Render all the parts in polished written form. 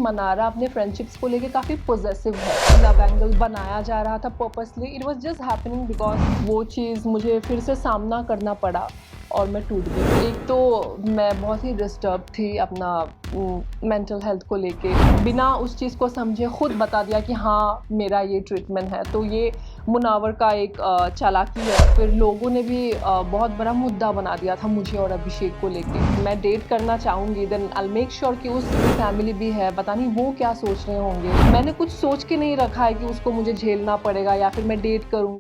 मनारा अपने फ्रेंडशिप्स को लेके काफ़ी पॉसेसिव है। लव एंगल बनाया जा रहा था purposely, it was just happening because वो चीज़ मुझे फिर से सामना करना पड़ा और मैं टूट गई। एक तो मैं बहुत ही डिस्टर्ब थी अपना मेंटल हेल्थ को लेके, बिना उस चीज़ को समझे खुद बता दिया कि हाँ, मेरा ये ट्रीटमेंट है, तो ये मुनावर का एक चालाकी है। फिर लोगों ने भी बहुत बड़ा मुद्दा बना दिया था मुझे और अभिषेक को लेके। मैं डेट करना चाहूँगी, then I will make sure कि उसकी फैमिली भी है, पता नहीं वो क्या सोच रहे होंगे। मैंने कुछ सोच के नहीं रखा है कि उसको मुझे झेलना पड़ेगा या फिर मैं डेट करूँ।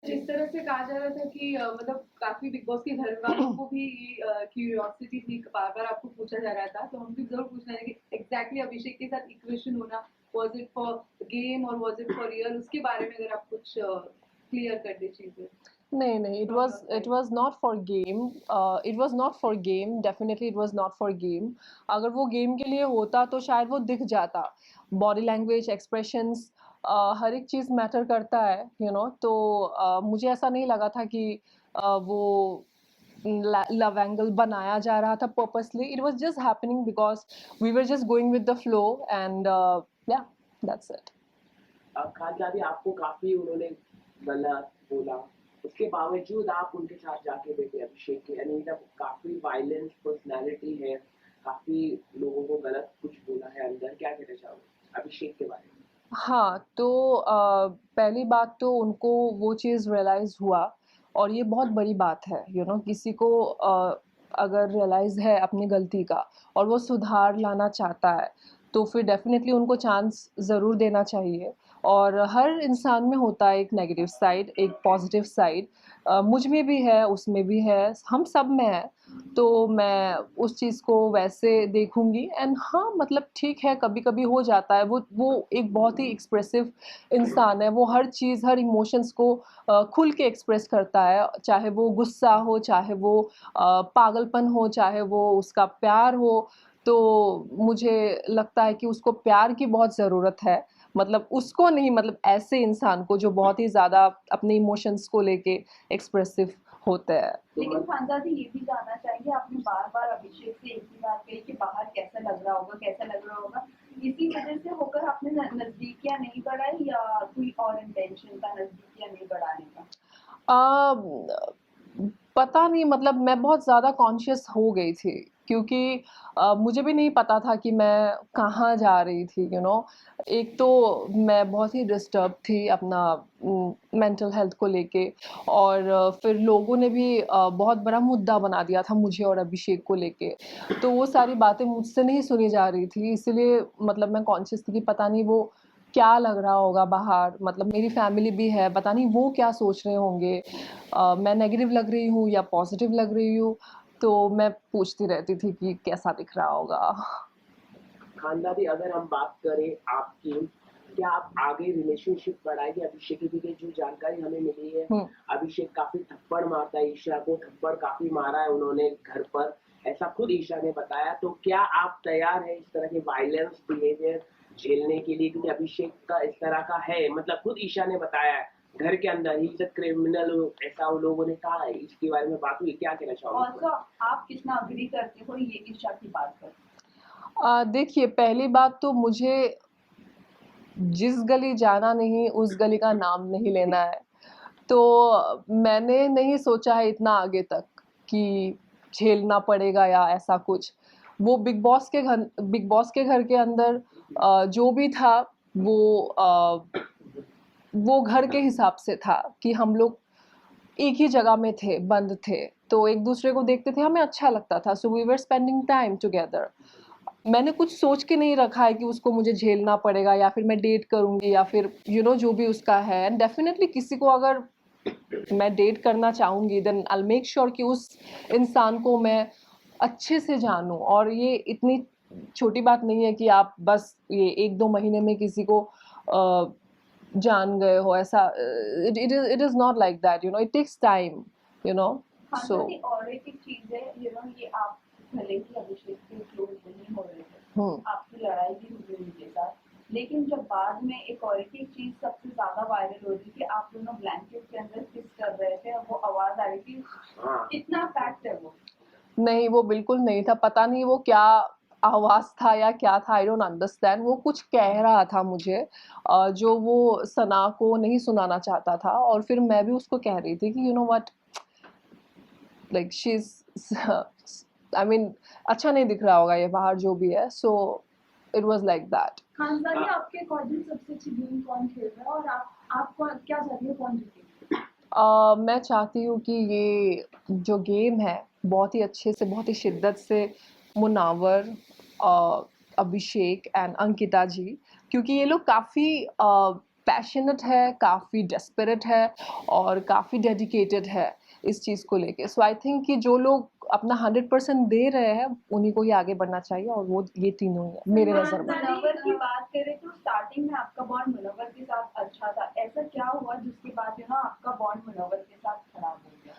जिस तरह से कहा जा रहा था कि मतलब काफी बिग बॉस के घर वालों को भी क्यूरियोसिटी थी, बार-बार आपको पूछा जा रहा था, तो हम भी जरूर पूछना है कि एग्जैक्टली अभिषेक के साथ इक्वेशन होना, वाज इट फॉर गेम और वाज इट फॉर रियल, उसके बारे में अगर आप कुछ क्लियर कर दे चीजें। नहीं, it was not for game. It was not for game. Definitely it was not for game. अगर वो गेम के लिए होता तो शायद वो दिख जाता। बॉडी लैंग्वेज, एक्सप्रेशंस, हर एक चीज़ मैटर करता है, तो मुझे ऐसा नहीं लगा था कि वो लव एंगल बनाया जा रहा था purposely. It was just happening because we were just going with the flow and yeah that's it. खान भी आपको काफ़ी उन्होंने गलत बोला, उसके बावजूद आप उनके साथ जाके बैठे अभिषेक के, यानी जब काफ़ी वायलेंस पर्सनैलिटी है, काफ़ी लोगों को गलत कुछ बोला है अंदर, क्या कहना चाहोगे अभिषेक के बारे में? हाँ, तो पहली बात तो उनको वो चीज़ रियलाइज़ हुआ और ये बहुत बड़ी बात है, किसी को अगर रियलाइज़ है अपनी गलती का और वो सुधार लाना चाहता है, तो फिर डेफ़िनेटली उनको चांस ज़रूर देना चाहिए। और हर इंसान में होता है एक नेगेटिव साइड, एक पॉज़िटिव साइड, मुझ में भी है, उसमें भी है, हम सब में है। तो मैं उस चीज़ को वैसे देखूँगी एंड हाँ, मतलब ठीक है, कभी-कभी हो जाता है। वो एक बहुत ही एक्सप्रेसिव इंसान है, वो हर चीज़, हर इमोशंस को खुल के एक्सप्रेस करता है, चाहे वो गुस्सा हो, चाहे वो पागलपन हो, चाहे वो उसका प्यार हो। तो मुझे लगता है कि उसको प्यार की बहुत ज़रूरत है, मतलब उसको नहीं, मतलब ऐसे इंसान को जो बहुत ही ज़्यादा अपने इमोशंस को लेके एक्सप्रेसिव होते हैं। लेकिन खानजादी ये भी जानना चाहेंगे, आपने बार-बार अभिषेक से एक ही बात कही कि बाहर कैसा लग रहा होगा, कैसा लग रहा होगा। इसी वजह से होकर आपने नज़दीकियाँ नहीं बढ़ाई या कोई और इंटेंशन था नज़दीकियाँ नहीं बढ़ाने का? पता नहीं, मतलब मैं बहुत ज़्यादा कॉन्शियस हो गई थी क्योंकि मुझे भी नहीं पता था कि मैं कहाँ जा रही थी, एक तो मैं बहुत ही डिस्टर्ब थी अपना मेंटल हेल्थ को लेके और फिर लोगों ने भी बहुत बड़ा मुद्दा बना दिया था मुझे और अभिषेक को लेके, तो वो सारी बातें मुझसे नहीं सुनी जा रही थी, इसीलिए मतलब मैं कॉन्शियस थी कि पता नहीं वो क्या लग रहा होगा बाहर, मतलब मेरी फैमिली भी है, पता नहीं वो क्या सोच रहे होंगे, मैं नेगेटिव लग रही हूँ या पॉजिटिव लग रही हूँ, तो मैं पूछती रहती थी कि कैसा दिख रहा होगा। खानदादी अगर हम बात करें आपकी, क्या आप आगे रिलेशनशिप बढ़ाएंगे अभिषेक की? क्योंकि जो जानकारी हमें मिली है, हम्म। अभिषेक काफी थप्पड़ मारता है, ईशा को थप्पड़ काफी मारा है उन्होंने घर पर, ऐसा खुद ईशा ने बताया। तो क्या आप तैयार हैं इस तरह के वायलेंस बिहेवियर झेलने के लिए? क्योंकि अभिषेक का इस तरह का है, मतलब खुद ईशा ने बताया है घर के अंदर ही क्रिमिनल, ऐसा उन लोगों ने कहा है, इसके बारे में बात हुई, क्या कहना चाहोगे? और आप कितना अग्री करते हो ये ईशा की बात पर? देखिए, पहली बात तो मुझे जिस गली जाना नहीं उस गली का नाम नहीं लेना है, तो मैंने नहीं सोचा है इतना आगे तक कि झेलना पड़ेगा या ऐसा कुछ। वो बिग बॉस के घर के अंदर जो भी था वो घर के हिसाब से था कि हम लोग एक ही जगह में थे, बंद थे, तो एक दूसरे को देखते थे, हमें अच्छा लगता था, so we were spending time together. मैंने कुछ सोच के नहीं रखा है कि उसको मुझे झेलना पड़ेगा या फिर मैं डेट करूँगी या फिर जो भी उसका है, एंड डेफिनेटली किसी को अगर मैं डेट करना चाहूँगी then I will make sure कि उस इंसान को मैं अच्छे से जानूँ, और ये इतनी छोटी बात नहीं है कि आप बस ये 1-2 महीने में किसी को जान गए हो, ऐसा it is not like that, it takes time, you know हाँ सो। सर, और एक चीज है, ये आप भले ही अभिषेक के क्लोज नहीं हो रहे थे, हम्म। आपकी लड़ाई भी हुई उनके साथ, लेकिन जब बाद में एक और एक चीज सबसे ज्यादा वायरल हो रही थी, आप दोनों ब्लैंकेट के अंदर किस कर रहे थे और वो आवाज आ रही थी, हाँ। इतना फैक्ट है वो। नहीं, वो बिल्कुल नहीं था, पता नहीं वो क्या आवाज़ था या क्या था, आई डोंट अंडरस्टैंड। वो कुछ कह रहा था मुझे जो वो सना को नहीं सुनाना चाहता था, और फिर मैं भी उसको कह रही थी कि you know what, like she is I mean अच्छा नहीं दिख रहा होगा ये बाहर जो भी है, so it was like that. खानसानी, आपके अकॉर्डिंग सबसे अच्छी गेम कौन खेल रहा है और आप क्या चाहती हो कौन जीते? मैं चाहती हूँ कि ये जो गेम है बहुत ही अच्छे से, बहुत ही शिद्दत से मुनावर, अभिषेक एंड अंकिता जी, क्योंकि ये लोग काफ़ी पैशनेट है, काफ़ी डेस्परेट है और काफ़ी डेडिकेटेड है इस चीज़ को लेके। सो आई थिंक कि जो लोग अपना 100% दे रहे हैं उन्हीं को ही आगे बढ़ना चाहिए, और वो ये तीनों ही है मेरे नज़र में। मुनव्वर की बात करें तो स्टार्टिंग में आपका बॉन्ड मुनव्वर के साथ अच्छा था, ऐसा क्या हुआ जिसके बाद आपका बॉन्ड मुनव्वर के साथ खराब हो गया?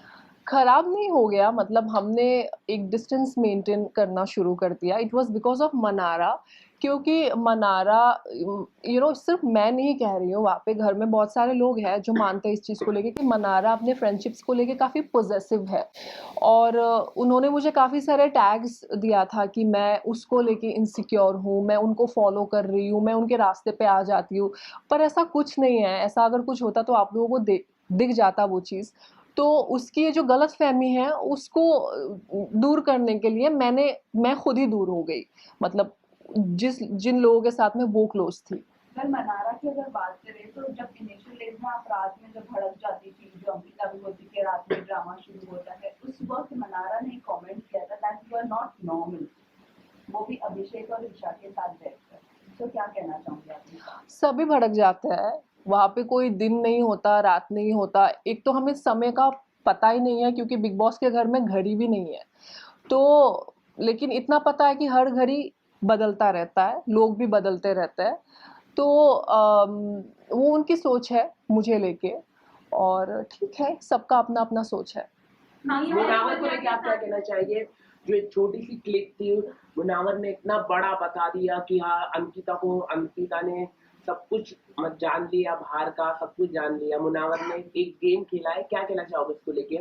खराब नहीं हो गया, मतलब हमने एक डिस्टेंस मेंटेन करना शुरू कर दिया। It was because of Mannara, क्योंकि मनारा सिर्फ मैं नहीं कह रही हूँ, वहाँ पे घर में बहुत सारे लोग हैं जो मानते हैं इस चीज़ को लेके कि मनारा अपने फ्रेंडशिप्स को लेके काफ़ी पॉजेसिव है, और उन्होंने मुझे काफ़ी सारे टैग्स दिया था कि मैं उसको लेके इनसिक्योर हूँ, मैं उनको फॉलो कर रही हूँ, मैं उनके रास्ते पे आ जाती हूँ, पर ऐसा कुछ नहीं है। ऐसा अगर कुछ होता तो आप लोगों को दिख जाता वो चीज़। तो उसकी ये जो गलतफ़हमी है उसको दूर करने के लिए मैं खुद ही दूर हो गई, मतलब जिन लोगों के साथ में वो क्लोज़ थी। अगर मनारा की अगर बात करें तो जब इनिशियल डेज में आप रात में जब भड़क जाती थी, जो अंकिता भी बोलती थी रात में ड्रामा शुरू होता है, उस वक्त मनारा ने कमेंट किया था that you are not normal, वो भी अभिषेक और ईशा के साथ बैठकर। तो क्या कहना चाहूँगी आप? सभी भड़क जाते हैं, वहाँ पे कोई दिन नहीं होता, रात नहीं होता। एक तो हमें समय का पता ही नहीं है, क्योंकि बिग बॉस के घर में घड़ी भी नहीं है। तो लेकिन इतना पता है कि हर घड़ी बदलता रहता है, लोग भी बदलते रहते हैं। तो वो उनकी सोच है मुझे लेके, और ठीक है, सबका अपना-अपना सोच है। मुनावर को लेके आप क्या कहना चाहेंगे? जो एक छोटी सी क्लिप थी, मुनावर ने इतना बड़ा बता दिया कि हाँ, अंकिता ने सब कुछ जान लिया, बाहर का सब कुछ जान लिया। मुनावर ने एक गेम खेला है, क्या कहना चाहोगे इसको लेके?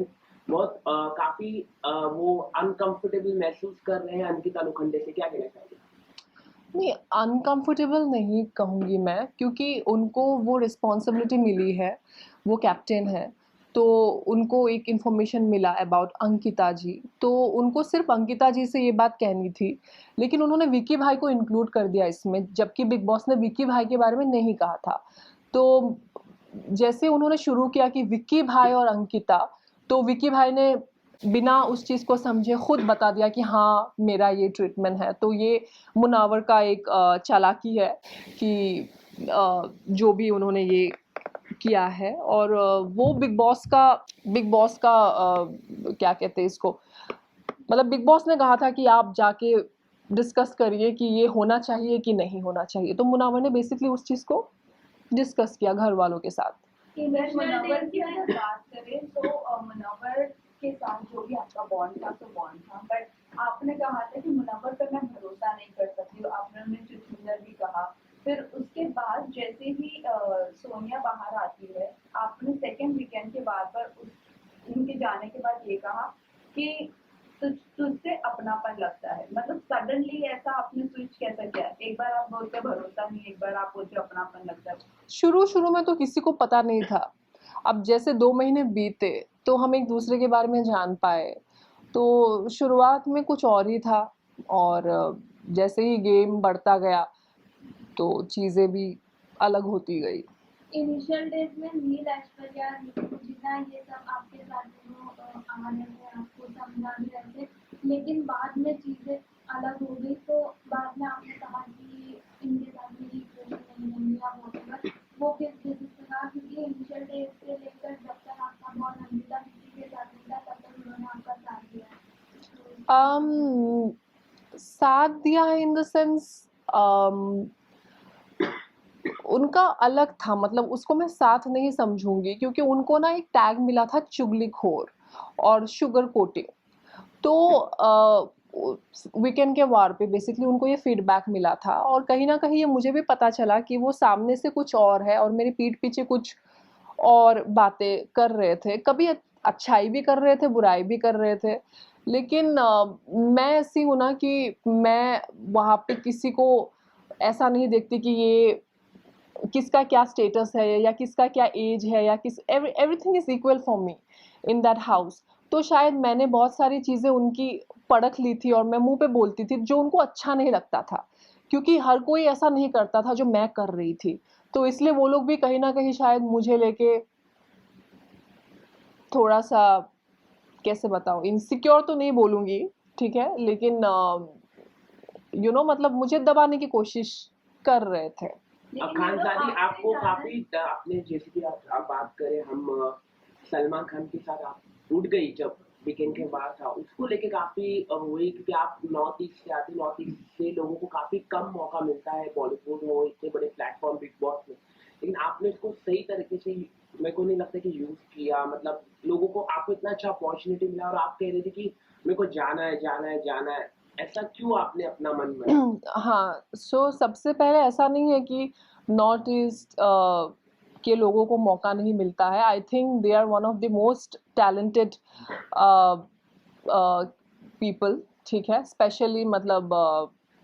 बहुत काफ़ी वो अनकंफर्टेबल महसूस कर रहे हैं अंकिता लोखंडे से, क्या कहना चाहोगे? नहीं, अनकंफर्टेबल नहीं कहूँगी मैं, क्योंकि उनको वो रिस्पॉन्सिबिलिटी मिली है, वो कैप्टन है, तो उनको एक इन्फॉर्मेशन मिला अबाउट अंकिता जी, तो उनको सिर्फ अंकिता जी से ये बात कहनी थी, लेकिन उन्होंने विक्की भाई को इंक्लूड कर दिया इसमें, जबकि बिग बॉस ने विक्की भाई के बारे में नहीं कहा था। तो जैसे उन्होंने शुरू किया कि विक्की भाई और अंकिता, तो विक्की भाई ने बिना उस चीज़ को समझे खुद बता दिया कि हाँ, मेरा ये ट्रीटमेंट है। तो ये मुनावर का एक चालाकी है कि जो भी उन्होंने ये किया है, और वो बिग बॉस का क्या कहते हैं इसको, मतलब बिग बॉस ने कहा था कि आप जाके डिस्कस करिए कि ये होना चाहिए कि नहीं होना चाहिए, तो मुनावर ने बेसिकली उस चीज़ को डिस्कस किया घर वालों के साथ। मुनव्वर की अगर बात करें तो मुनव्वर के साथ जो भी आपका बॉन्ड था तो बॉन्ड था, बट आपने कहा था कि मुनव्वर पर मैं भरोसा नहीं कर सकती, आपने उन्हें चुटकुलर भी कहा। फिर उसके बाद जैसे ही सोनिया बाहर आती है, आपने सेकेंड वीकेंड के बाद पर उनके जाने के बाद ये कहा कि तुझसे अपनापन लगता है, मतलब सडनली ऐसा आपने स्विच कैसे किया? एक बार आप बोलते भरोसा नहीं, एक बार आप बोलते अपनापन लगता है। शुरू में तो किसी को पता नहीं था। अब जैसे 2 महीने बीते तो हम एक दूसरे के बारे में जान पाए। तो शुरुआत में कुछ और ही था, और जैसे ही गेम बढ़ता गया तो चीज़ें भी अलग होती गई। इनिशियल डेज में नील, ऐश्वर्या, जीना ये सब आपके साथ आने में आपको समझा भी रहे थे, लेकिन बाद में चीज़ें अलग हो गई, तो बाद में आपने कहा कि इनके साथ मेरी इक्वेशन नहीं बनी या वॉटेवर, वो किस बेसिस पे कहा? क्योंकि इनिशियल डेज से लेकर जब तक आपका बॉन्ड अंकिता किसी के साथ नहीं था तब तक उन्होंने आपका साथ दिया। साथ दिया है इन द सेंस, उनका अलग था, मतलब उसको मैं साथ नहीं समझूंगी, क्योंकि उनको ना एक टैग मिला था चुगलीखोर और शुगर कोटिंग। तो वीकेंड के वार पे बेसिकली उनको ये फीडबैक मिला था, और कहीं ना कहीं ये मुझे भी पता चला कि वो सामने से कुछ और है और मेरी पीठ पीछे कुछ और बातें कर रहे थे, कभी अच्छाई भी कर रहे थे, बुराई भी कर रहे थे। लेकिन मैं ऐसी हूँ ना कि मैं वहाँ पे किसी को ऐसा नहीं देखती कि ये किसका क्या स्टेटस है या किसका क्या एज है या everything is equal for me in that house. तो शायद मैंने बहुत सारी चीज़ें उनकी परख ली थी और मैं मुंह पे बोलती थी जो उनको अच्छा नहीं लगता था, क्योंकि हर कोई ऐसा नहीं करता था जो मैं कर रही थी। तो इसलिए वो लोग भी कहीं ना कहीं शायद मुझे लेके थोड़ा सा, कैसे बताऊँ, इनसिक्योर तो नहीं बोलूँगी, ठीक है, लेकिन मतलब मुझे दबाने की कोशिश कर रहे थे। अब खानजादी आपको काफी आपने जैसे कि आप बात करें हम सलमान खान के साथ आप उठ गई जब वीकेंड के बाद था उसको लेके काफी हुई क्योंकि आप नॉर्थ ईस्ट से आते, नॉर्थ ईस्ट से लोगों को काफी कम मौका मिलता है बॉलीवुड में, इतने बड़े प्लेटफॉर्म बिग बॉस में, लेकिन आपने इसको सही तरीके से मेरे को नहीं लगता कि यूज किया, मतलब लोगों को आपको इतना अच्छा अपॉर्चुनिटी मिला और आप कह रहे थे कि मेरे को जाना है जाना है जाना है, ऐसा क्यों आपने अपना मन बनाया? हाँ, सो सबसे पहले ऐसा नहीं है कि नॉर्थ ईस्ट के लोगों को मौका नहीं मिलता है। I think they are one of the most talented people, ठीक है, स्पेशली मतलब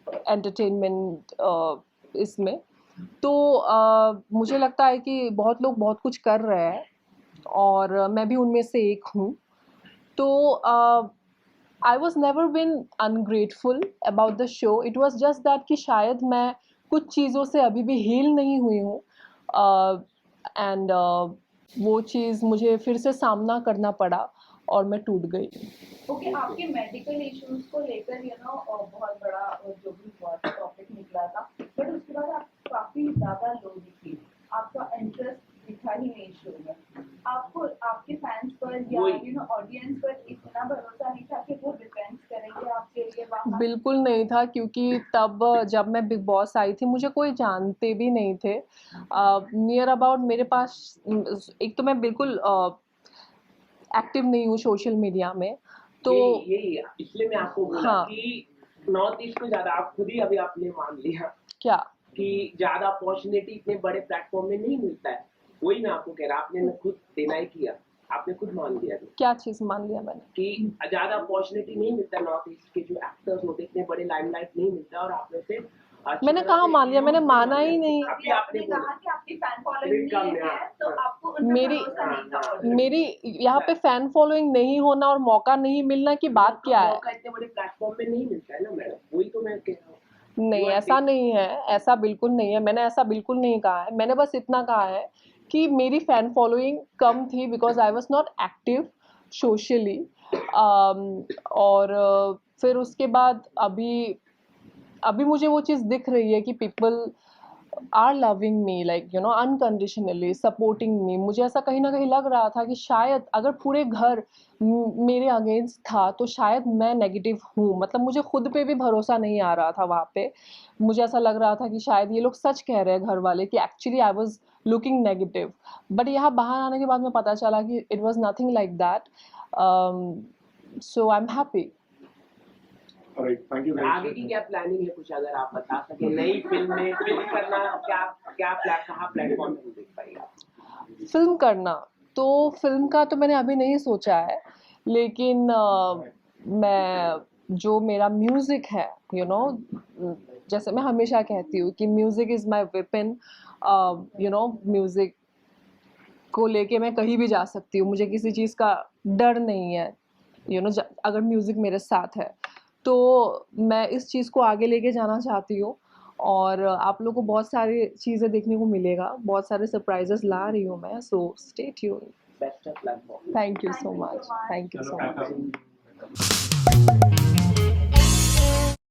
एंटरटेनमेंट इसमें। तो मुझे लगता है कि बहुत लोग बहुत कुछ कर रहे हैं और मैं भी उनमें से एक हूँ। तो I was never been ungrateful about the show, it was just that कि शायद मैं कुछ चीज़ों से अभी भी हील नहीं हुई हूँ एंड वो चीज़ मुझे फिर से सामना करना पड़ा और मैं टूट गई। ओके, आपके मेडिकल इश्यूज को लेकर बहुत बड़ा जो भी टॉपिक निकला था, बट उसके बाद आप काफी ज्यादा लो दिखी, आपका इंटरेस्ट दिखा ही नहीं शो में, आपको आपके फैंस पर या ऑडियंस पर इतना भरोसा नहीं था कि वो डिफेंस करेंगे आपके लिए वहाँ? बिल्कुल नहीं था, क्योंकि तब जब मैं बिग बॉस आई थी मुझे कोई जानते भी नहीं थे। नियर अबाउट मेरे पास एक तो मैं बिल्कुल एक्टिव नहीं हूँ सोशल मीडिया में, तो यही इसलिए मैं आपको बोला हाँ। कि नॉर्थ ईस्ट में ज्यादा आप खुद ही अभी आपने मान लिया क्या कि ज्यादा अपॉर्चुनिटी इतने बड़े प्लेटफॉर्म में नहीं मिलता है, वही मैं आपको कह रहा, आपने खुद डिनाई किया, आपने खुद मान लिया क्या चीज़ मान लिया मैंने? कि ज्यादा अपॉर्चुनिटी नहीं मिलता नॉर्थ ईस्ट के जो एक्टर्स होते इतने बड़े लाइमलाइट नहीं मिलता और आपने से मैंने कहाँ मान लिया, मैंने माना ही नहीं। अभी आपने कहा कि आपकी फैन फॉलोइंग नहीं है, तो आपको उन पर मेरी भरोसा नहीं था already। मेरी यहाँ पे फैन फॉलोइंग नहीं होना और मौका नहीं मिलना की बात क्या है? मौका इतने बड़े प्लेटफॉर्म में नहीं मिलता है ना मैडम, वही तो मैं कह रहा हूँ। नहीं, ऐसा नहीं है, ऐसा बिल्कुल नहीं है, मैंने ऐसा बिल्कुल नहीं कहा है। मैंने बस इतना कहा है कि मेरी फ़ैन फॉलोइंग कम थी because I was not active socially. और फिर उसके बाद अभी मुझे वो चीज़ दिख रही है कि people are loving me, like unconditionally supporting me. मुझे ऐसा कहीं ना कहीं लग रहा था कि शायद अगर पूरे घर मेरे अगेंस्ट था तो शायद मैं नेगेटिव हूँ, मतलब मुझे खुद पे भी भरोसा नहीं आ रहा था वहाँ पे। मुझे ऐसा लग रहा था कि शायद ये लोग सच कह रहे हैं घर वाले कि actually I was looking negative, but यहाँ बाहर आने के बाद में पता चला कि it was nothing like that. So I am happy. आगे की क्या प्लानिंग है, कुछ अगर आप बता सके, नई फिल्म में फिल्म करना, क्या क्या कहाँ प्लेटफॉर्म में देख पाएगा फिल्म करना? तो फिल्म का तो मैंने अभी नहीं सोचा है, लेकिन मैं जो मेरा म्यूज़िक है जैसे मैं हमेशा कहती हूँ कि music is my weapon. Music को लेके मैं कहीं भी जा सकती हूँ, मुझे किसी चीज़ का डर नहीं है। अगर म्यूज़िक मेरे साथ है तो मैं इस चीज़ को आगे लेके जाना चाहती हूँ और आप लोगों को बहुत सारी चीज़ें देखने को मिलेगा, बहुत सारे सरप्राइजेस ला रही हूँ मैं, so stay tuned. Best of luck. Thank you so much, thank you so much.